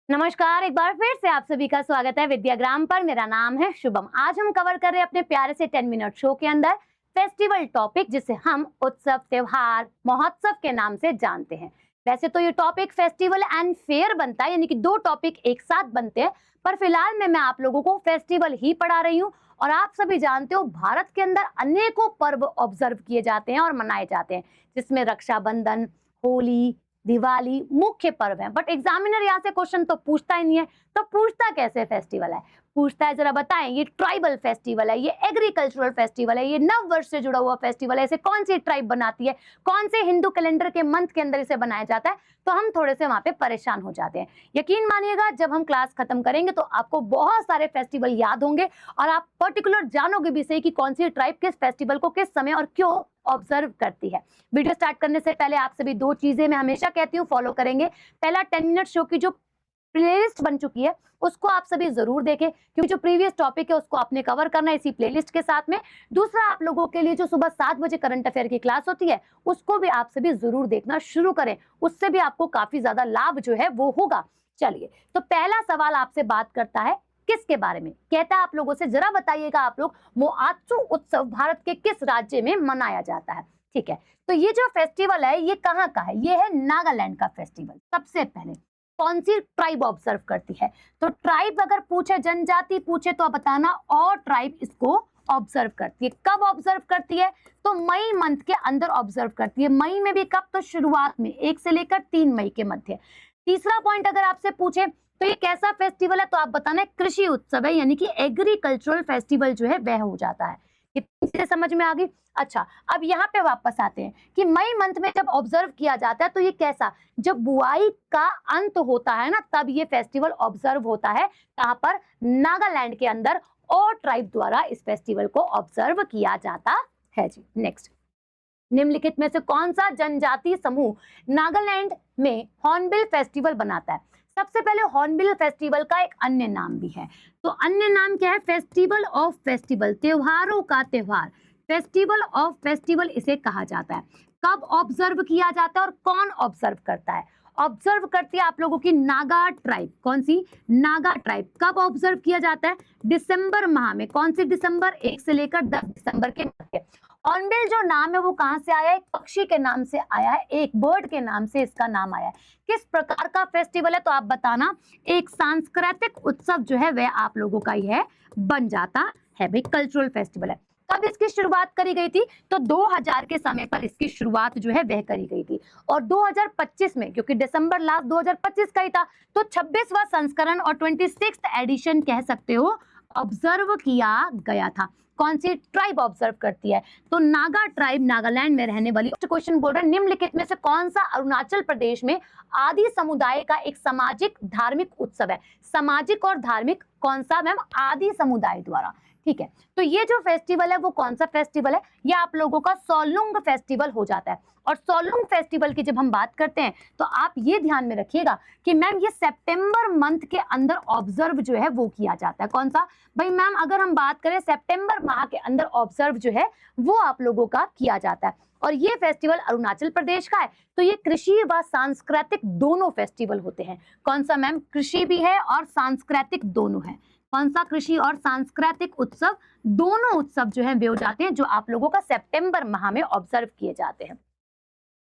नमस्कार, एक बार फिर से आप सभी का स्वागत है विद्याग्राम पर। मेरा नाम है शुभम। आज हम कवर कर रहे हैं अपने प्यारे से 10 मिनट शो के अंदर फेस्टिवल टॉपिक, जिसे हम उत्सव, त्योहार, महोत्सव के नाम से जानते हैं। वैसे तो ये टॉपिक फेस्टिवल एंड फेयर बनता है, यानी कि दो टॉपिक एक साथ बनते हैं, पर फिलहाल मैं आप लोगों को फेस्टिवल ही पढ़ा रही हूँ। और आप सभी जानते हो भारत के अंदर अनेकों पर्व ऑब्जर्व किए जाते हैं और मनाए जाते हैं, जिसमें रक्षाबंधन, होली, दिवाली मुख्य पर्व है। बट एग्जामिनर यहाँ से क्वेश्चन तो पूछता ही नहीं है। तो पूछता कैसे फेस्टिवल है? पूछता है जरा बताएं, ये ट्राइबल फेस्टिवल है, ये एग्रीकल्चरल फेस्टिवल है, ये नव वर्ष से जुड़ा हुआ फेस्टिवल है, इसे कौन सी ट्राइब बनाती है, कौन से हिंदू कैलेंडर के मंथ के अंदर इसे बनाया जाता है? तो हम थोड़े से वहां पे परेशान हो जाते हैं। यकीन मानिएगा, जब हम क्लास खत्म करेंगे तो आपको बहुत सारे फेस्टिवल याद होंगे और आप पर्टिकुलर जानोगे भी सही कि कौन सी ट्राइब किस फेस्टिवल को किस समय और क्यों ऑब्जर्व करती है। वीडियो स्टार्ट करने से पहले आप सभी दो चीजें मैं हमेशा कहती हूँ फॉलो करेंगे। पहला, 10 मिनट शो की जो प्लेलिस्ट बन चुकी है उसको आप सभी जरूर देखें, क्योंकि जो प्रीवियस टॉपिक है उसको आपने कवर करना है इसी प्लेलिस्ट के साथ में। दूसरा, आप लोगों के लिए जो सुबह 7 बजे करंट अफेयर की क्लास होती है उसको भी आप सभी जरूर देखना शुरू करें, उससे भी आपको काफी ज्यादा लाभ जो है वो होगा। चलिए, तो पहला सवाल आपसे बात करता है किसके बारे में? कहता है आप लोगों से जरा बताइएगा आप लोग, मोआत्सु उत्सव भारत के किस राज्य में मनाया जाता है? ठीक है, तो ये जो फेस्टिवल है ये कहाँ का है? ये है नागालैंड का फेस्टिवल। सबसे पहले कौन सी ट्राइब ऑब्जर्व करती है? तो ट्राइब अगर पूछे, जनजाति पूछे, तो आप बताना और ट्राइब इसको ऑब्जर्व करती है। कब ऑब्जर्व करती है? तो मई मंथ के अंदर ऑब्जर्व करती है। मई में भी कब? तो शुरुआत में 1 से लेकर 3 मई के मध्य। तीसरा पॉइंट अगर आपसे पूछे तो ये कैसा फेस्टिवल है, तो आप बताना कृषि उत्सव है, यानी कि एग्रीकल्चरल फेस्टिवल जो है वह हो जाता है। कितनी चीजें समझ में आ गई? अच्छा, अब यहाँ पे वापस आते हैं कि मई मंथ में जब ऑब्जर्व किया जाता है तो ये कैसा? जब बुआई का अंत होता है ना, तब ये फेस्टिवल ऑब्जर्व होता है। कहां पर? नागालैंड के अंदर। और ट्राइब द्वारा इस फेस्टिवल को ऑब्जर्व किया जाता है जी। नेक्स्ट, निम्नलिखित में से कौन सा जनजातीय समूह नागालैंड में हॉर्नबिल फेस्टिवल बनाता है? सबसे पहले, हॉर्नबिल फेस्टिवल का एक अन्य नाम भी है। तो अन्य नाम क्या है? फेस्टिवल ऑफ फेस्टिवल, त्योहारों का त्योहार। फेस्टिवल ऑफ फेस्टिवल इसे कहा जाता है। कब ऑब्जर्व किया जाता है और कौन ऑब्जर्व करता है? ऑब्जर्व करती है आप लोगों की नागा ट्राइब। कौन सी? नागा ट्राइब। कब ऑब्जर्व किया जाता है? दिसंबर माह में। कौन सी दिसंबर? 1 से लेकर 10 दिसंबर के मध्य। हॉर्नबिल जो नाम है वो कहां से आया है? एक पक्षी के नाम से आया है, एक बर्ड के नाम से इसका नाम आया है। किस प्रकार का फेस्टिवल है? तो आप बताना। एक सांस्कृतिक उत्सव जो है वह आप लोगों का ही है, बन जाता है भाई, कल्चरल फेस्टिवल है। कब इसकी शुरुआत करी गई थी? तो 2000 के समय पर इसकी शुरुआत जो है वह करी गई थी। और 2025 में, क्योंकि दिसंबर लास्ट 2025 का ही था, तो 26वां संस्करण और 26th एडिशन कह सकते हो, ऑब्जर्व किया गया था। कौन सी ट्राइब ऑब्जर्व करती है? तो नागा ट्राइब, नागालैंड में रहने वाली। क्वेश्चन बोल रहा है निम्नलिखित में से कौन सा अरुणाचल प्रदेश में आदि समुदाय का एक सामाजिक धार्मिक उत्सव है? सामाजिक और धार्मिक कौन सा मैम? आदि समुदाय द्वारा। ठीक है, तो ये जो फेस्टिवल है वो कौन सा फेस्टिवल है? ये आप लोगों का सोलुंग फेस्टिवल हो जाता है। और सोलुंग फेस्टिवल की जब हम बात करते हैं तो आप ये ध्यान में रखिएगा कि मैम ये सितंबर मंथ के अंदर ऑब्जर्व जो है वो किया जाता है। कौन सा भाई मैम? अगर हम बात करें सितंबर माह के अंदर ऑब्जर्व जो है वो आप लोगों का किया जाता है। और ये फेस्टिवल अरुणाचल प्रदेश का है। तो ये कृषि व सांस्कृतिक दोनों फेस्टिवल होते हैं। कौन सा मैम? कृषि भी है और सांस्कृतिक दोनों है। कौन सा? कृषि और सांस्कृतिक उत्सव, दोनों उत्सव जो है वे हो जाते हैं जो आप लोगों का सितंबर माह में ऑब्जर्व किए जाते हैं।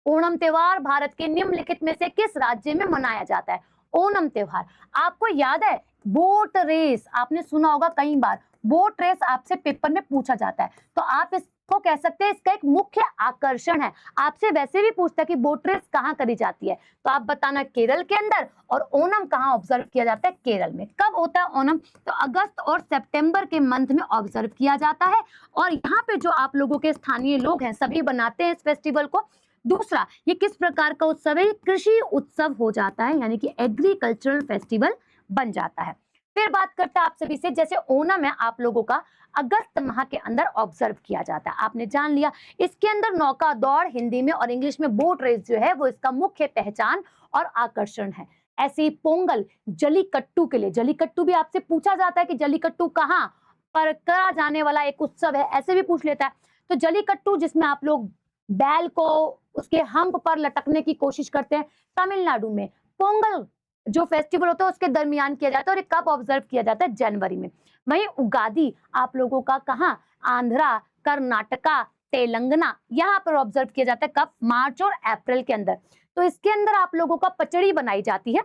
ओणम त्योहार भारत के निम्नलिखित में से किस राज्य में मनाया जाता है? ओणम त्योहार आपको याद है? बोट रेस आपने सुना होगा कई बार। बोट रेस आपसे पेपर में पूछा जाता है, तो आप इसको कह सकते हैं इसका एक मुख्य आकर्षण है। आपसे वैसे भी पूछता है कि बोट रेस कहाँ करी जाती है, तो आप बताना केरल के अंदर। और ओणम कहाँ ऑब्जर्व किया जाता है? केरल में। कब होता है ओणम? तो अगस्त और सितंबर के मंथ में ऑब्जर्व किया जाता है। और यहाँ पे जो आप लोगों के स्थानीय लोग हैं सभी बनाते हैं इस फेस्टिवल को। दूसरा, ये किस प्रकार का उत्सव है? कृषि उत्सव हो जाता है, यानी कि एग्रीकल्चरल फेस्टिवल बन जाता है। फिर बात करते हैं आप सभी से, जैसे ओणम है आप लोगों का अगस्त माह के अंदर ऑब्जर्व किया जाता है, आपने जान लिया। इसके अंदर नौका दौड़ हिंदी में और इंग्लिश में बोट रेस जो है वो इसका मुख्य पहचान और आकर्षण है। ऐसे ही पोंगल, जलीकट्टू के लिए, जलीकट्टू भी आपसे पूछा जाता है कि जलीकट्टू कहाँ पर करा जाने वाला एक उत्सव है, ऐसे भी पूछ लेता है। तो जलीकट्टू जिसमें आप लोग बैल को उसके हम्प पर लटकने की कोशिश करते हैं, तमिलनाडु में। पोंगल जो फेस्टिवल होता है उसके दरमियान किया जाता है, और ये कब ऑब्जर्व किया जाता है? जनवरी में। वहीं उगादी आप लोगों का कहाँ? आंध्रा, कर्नाटका, तेलंगाना, यहाँ पर ऑब्जर्व किया जाता है। कब? मार्च और अप्रैल के अंदर। तो इसके अंदर आप लोगों का पचड़ी बनाई जाती है,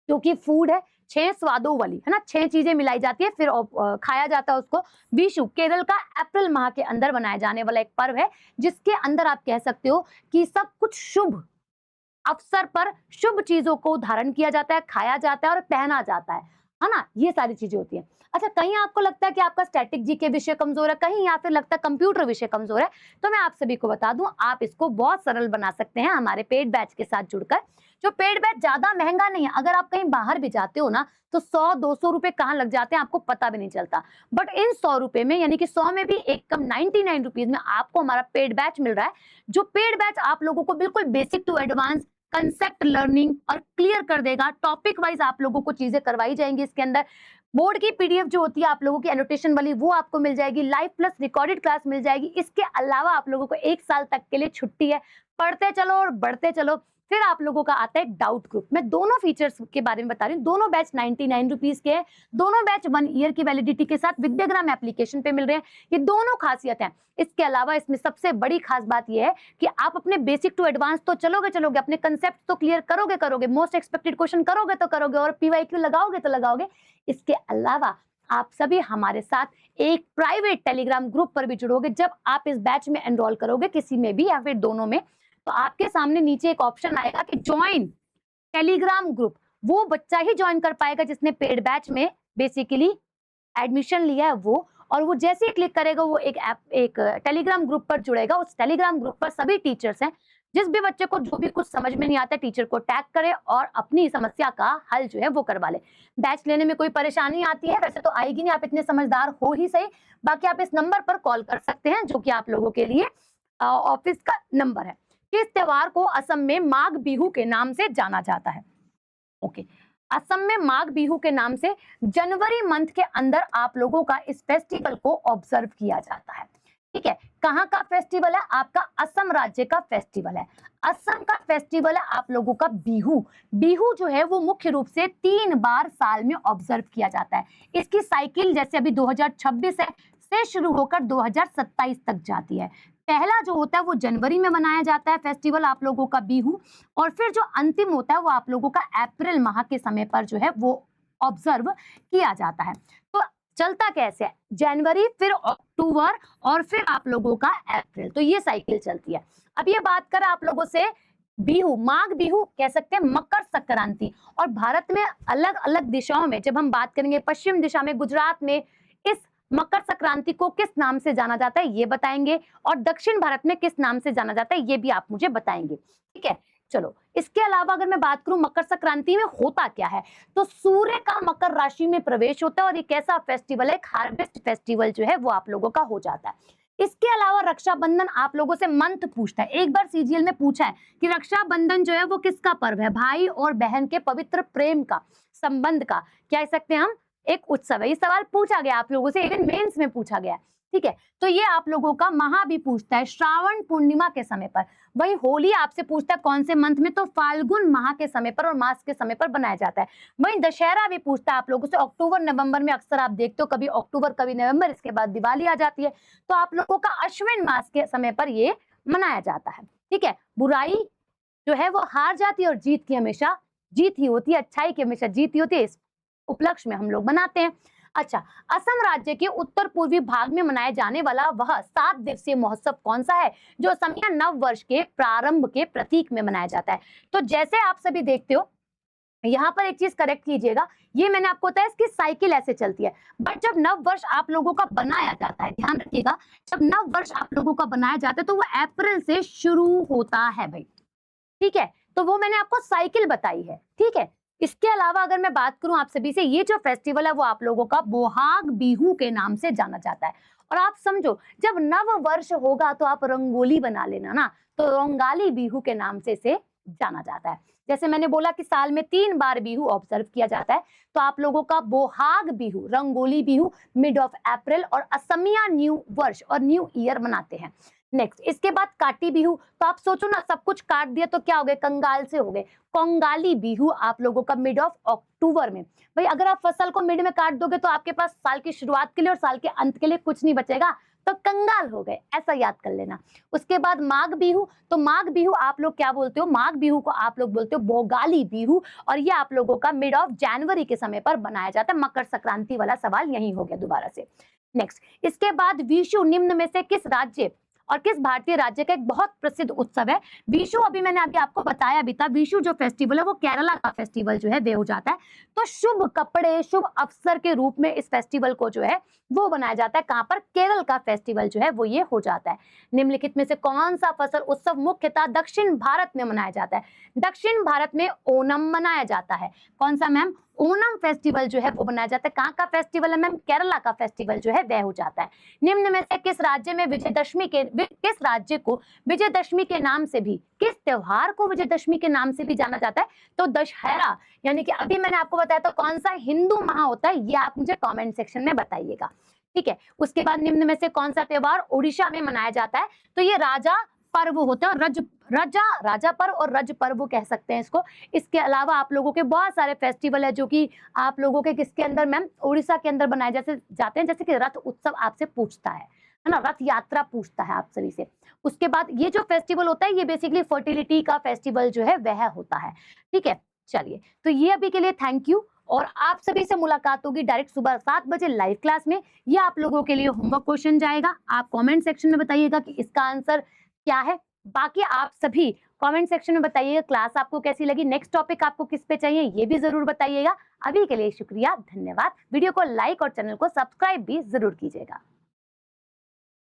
क्योंकि फूड है 6 स्वादों वाली, है ना, 6 चीजें मिलाई जाती है, फिर खाया जाता है उसको। विशु केरल का अप्रैल माह के अंदर बनाया जाने वाला एक पर्व है, जिसके अंदर आप कह सकते हो कि सब कुछ शुभ अवसर पर शुभ चीजों को धारण किया जाता है, खाया जाता है और पहना जाता है ना, ये सारी चीजें होती हैं। अच्छा, कहीं आपको लगता है कि आपका स्टैटिक जी के विषय कमजोर है, कहीं या फिर लगता है कंप्यूटर विषय कमजोर है, तो मैं आप सभी को बता दूं, आप इसको बहुत सरल बना सकते हैं हमारे पेड बैच के साथ जुड़कर। जो पेड बैच ज्यादा महंगा नहीं है, अगर आप कहीं बाहर भी जाते हो ना, तो 100-200 रुपए कहाँ लग जाते हैं आपको पता भी नहीं चलता। बट इन 100 रुपए में, यानी कि 100 में भी एक कम 99 रुपीज में आपको हमारा पेड बैच मिल रहा है। जो पेड बैच आप लोगों को बिल्कुल basic to advance concept learning और क्लियर कर देगा। टॉपिक वाइज आप लोगों को चीजें करवाई जाएंगी इसके अंदर। बोर्ड की पीडीएफ जो होती है आप लोगों की एनोटेशन वाली, वो आपको मिल जाएगी। लाइव प्लस रिकॉर्डेड क्लास मिल जाएगी। इसके अलावा आप लोगों को 1 साल तक के लिए छुट्टी है। पढ़ते चलो और बढ़ते चलो। फिर आप लोगों का आता है डाउट ग्रुप। मैं दोनों फीचर्स के बारे में बता रही हूँ। दोनों बैच 99 रुपीज के हैं। दोनों बैच 1 ईयर की वैलिडिटी के साथ विद्याग्राम एप्लीकेशन पे मिल रहे हैं। ये दोनों खासियत है। इसके अलावा इसमें सबसे बड़ी खास बात यह है कि आप अपने बेसिक टू एडवांस तो चलोगे, अपने कंसेप्ट तो क्लियर करोगे, मोस्ट एक्सपेक्टेड क्वेश्चन करोगे तो करोगे, और पीवाईक्यू लगाओगे तो लगाओगे। इसके अलावा आप सभी हमारे साथ एक प्राइवेट टेलीग्राम ग्रुप पर भी जुड़ोगे। जब आप इस बैच में एनरोल करोगे, किसी में भी या फिर दोनों में, तो आपके सामने नीचे एक ऑप्शन आएगा कि ज्वाइन टेलीग्राम ग्रुप। वो बच्चा ही ज्वाइन कर पाएगा जिसने पेड बैच में बेसिकली एडमिशन लिया है वो। और वो जैसे ही क्लिक करेगा वो एक टेलीग्राम ग्रुप पर जुड़ेगा। उस टेलीग्राम ग्रुप पर सभी टीचर्स हैं। जिस भी बच्चे को जो भी कुछ समझ में नहीं आता, टीचर को टैग करे और अपनी समस्या का हल जो है वो करवा ले। बैच लेने में कोई परेशानी आती है, वैसे तो आएगी नहीं, आप इतने समझदार हो ही सही। बाकी आप इस नंबर पर कॉल कर सकते हैं, जो कि आप लोगों के लिए ऑफिस का नंबर है। इस त्योहार को असम में माघ बिहू के नाम से जाना जाता है। ओके, असम में माघ बिहू के नाम से जनवरी मंथ के अंदर आप लोगों का इस फेस्टिवल को ऑब्जर्व किया जाता है। ठीक है, कहाँ का फेस्टिवल है? आपका असम राज्य का फेस्टिवल है। असम का फेस्टिवल है आप लोगों का बिहू। बिहू जो है वो मुख्य रूप से 3 बार साल में ऑब्जर्व किया जाता है। इसकी साइकिल जैसे अभी 2026 है से शुरू होकर 2027 तक जाती है। पहला जो होता है वो जनवरी में मनाया जाता है फेस्टिवल आप लोगों का बिहू, और फिर जो अंतिम होता है वो आप लोगों का अप्रैल माह के समय पर जो है वो ऑब्जर्व किया जाता है। तो चलता कैसे है? जनवरी, फिर अक्टूबर, और फिर आप लोगों का अप्रैल। तो ये साइकिल चलती है। अब ये बात कर आप लोगों से बिहू, माघ बिहू कह सकते हैं, मकर संक्रांति। और भारत में अलग अलग दिशाओं में जब हम बात करेंगे, पश्चिम दिशा में गुजरात में इस मकर संक्रांति को किस नाम से जाना जाता है ये बताएंगे, और दक्षिण भारत में किस नाम से जाना जाता है ये भी आप मुझे बताएंगे। ठीक है, चलो। इसके अलावा अगर मैं बात करूं मकर संक्रांति में होता क्या है, तो सूर्य का मकर राशि में प्रवेश होता है, और एक ऐसा फेस्टिवल है, हार्वेस्ट फेस्टिवल जो है वो आप लोगों का हो जाता है। इसके अलावा रक्षाबंधन आप लोगों से मंथ पूछता है। एक बार सीजीएल में पूछा है कि रक्षाबंधन जो है वो किसका पर्व है? भाई और बहन के पवित्र प्रेम का, संबंध का, क्या कह सकते हैं हम, एक उत्सव है। ये सवाल पूछा गया आप लोगों से, इवन मेंस में पूछा गया। ठीक है, तो ये आप लोगों का महा भी पूछता है श्रावण पूर्णिमा के समय पर। वही होली आपसे पूछता है कौन से मंथ में, तो फाल्गुन माह के समय पर और मास के समय पर बनाया जाता है। वही दशहरा भी पूछता है आप लोगों से अक्टूबर नवंबर में, अक्सर आप देखते हो कभी अक्टूबर कभी नवंबर, इसके बाद दिवाली आ जाती है। तो आप लोगों का अश्विन मास के समय पर ये मनाया जाता है। ठीक है, बुराई जो है वो हार जाती है और जीत की हमेशा जीत ही होती है, अच्छाई की हमेशा जीत ही होती है। इस उपलक्ष्य में हम लोग मनाते हैं। अच्छा, असम राज्य के उत्तर पूर्वी भाग में मनाया जाने वाला वह 7 दिवसीय महोत्सव कौन सा है, जो असमिया नव वर्ष के प्रारंभ के प्रतीक में मनाया जाता है? तो जैसे आप सभी देखते हो, यहाँ पर एक चीज करेक्ट कीजिएगा, ये मैंने आपको बताया इसकी साइकिल ऐसे चलती है। बट जब नव वर्ष आप लोगों का बनाया जाता है, ध्यान रखिएगा, जब नव वर्ष आप लोगों का बनाया जाता है तो वो अप्रैल से शुरू होता है भाई। ठीक है, तो वो मैंने आपको साइकिल बताई है। ठीक है, इसके अलावा अगर मैं बात करूं आप सभी से, ये जो फेस्टिवल है वो आप लोगों का बोहाग बिहू के नाम से जाना जाता है। और आप समझो, जब नव वर्ष होगा तो आप रंगोली बना लेना ना, तो रंगाली बिहू के नाम से इसे जाना जाता है। जैसे मैंने बोला कि साल में 3 बार बिहू ऑब्जर्व किया जाता है, तो आप लोगों का Bohag Bihu, rangoli Bihu mid of April, और असमिया न्यू वर्ष और न्यू ईयर मनाते हैं। नेक्स्ट इसके बाद काटी बिहू। तो आप सोचो ना, सब कुछ काट दिया तो क्या हो गए, कंगाल से हो गए। कंगाली बिहू आप लोगों का मिड ऑफ अक्टूबर में। भाई अगर आप फसल को मिड में काट दोगे तो आपके पास साल की शुरुआत के लिए और साल के अंत के लिए कुछ नहीं बचेगा, तो कंगाल हो गए, ऐसा याद कर लेना। उसके बाद माघ बिहू। तो माघ बिहू आप लोग क्या बोलते हो, माघ बिहू को आप लोग बोलते हो भोगाली बिहू, और ये आप लोगों का मिड ऑफ जनवरी के समय पर बनाया जाता है। मकर संक्रांति वाला सवाल यही हो गया दोबारा से। नेक्स्ट इसके बाद विशु निम्न में से किस राज्य और किस भारतीय राज्य का एक बहुत प्रसिद्ध उत्सव है। विशु अभी मैंने अभी आपको बताया भी था, विशु जो फेस्टिवल है वो केरला का फेस्टिवल जो है वे हो जाता है। तो शुभ कपड़े शुभ अवसर के रूप में इस फेस्टिवल को जो है वो बनाया जाता है। कहां पर, केरल का फेस्टिवल जो है वो ये हो जाता है। निम्नलिखित में से कौन सा फसल उत्सव मुख्यतः दक्षिण भारत में मनाया जाता है। दक्षिण भारत में ओणम मनाया जाता है। कौन सा मैम, ओणम फेस्टिवल जो है वो मनाया जाता है। कहाँ का फेस्टिवल है मैम, केरला का फेस्टिवल जो है वह हो जाता है। निम्न में से किस राज्य में विजयदशमी के, किस राज्य को विजयदशमी के नाम से भी, किस त्योहार को विजयदशमी के नाम से भी जाना जाता है। तो दशहरा, यानी कि अभी मैंने आपको बताया तो कौन सा हिंदू माह होता है, ये आप मुझे कमेंट सेक्शन में बताइएगा, ठीक है। उसके बाद निम्न में से कौन सा त्योहार उड़ीसा में मनाया जाता है। तो ये राजा पर्व होता है, और राजा पर्व और रज पर्व कह सकते हैं इसको। इसके अलावा आप लोगों के बहुत सारे फेस्टिवल है जो कि आप लोगों के किसके अंदर मैम, उड़ीसा के अंदर बनाए जाते हैं। जैसे कि रथ उत्सव आपसे पूछता है ना, रथ यात्रा पूछता है आप सभी से। उसके बाद ये जो फेस्टिवल होता है ये बेसिकली फर्टिलिटी का फेस्टिवल जो है वह होता है, ठीक है। चलिए, तो ये अभी के लिए थैंक यू, और आप सभी से मुलाकात होगी डायरेक्ट सुबह 7 बजे लाइव क्लास में। ये आप लोगों के लिए होमवर्क क्वेश्चन जाएगा, आप कमेंट सेक्शन में बताइएगा कि इसका आंसर क्या है। बाकी आप सभी कमेंट सेक्शन में बताइएगा क्लास आपको कैसी लगी, नेक्स्ट टॉपिक आपको किस पे चाहिए ये भी जरूर बताइएगा। अभी के लिए शुक्रिया, धन्यवाद। वीडियो को लाइक और चैनल को सब्सक्राइब भी जरूर कीजिएगा।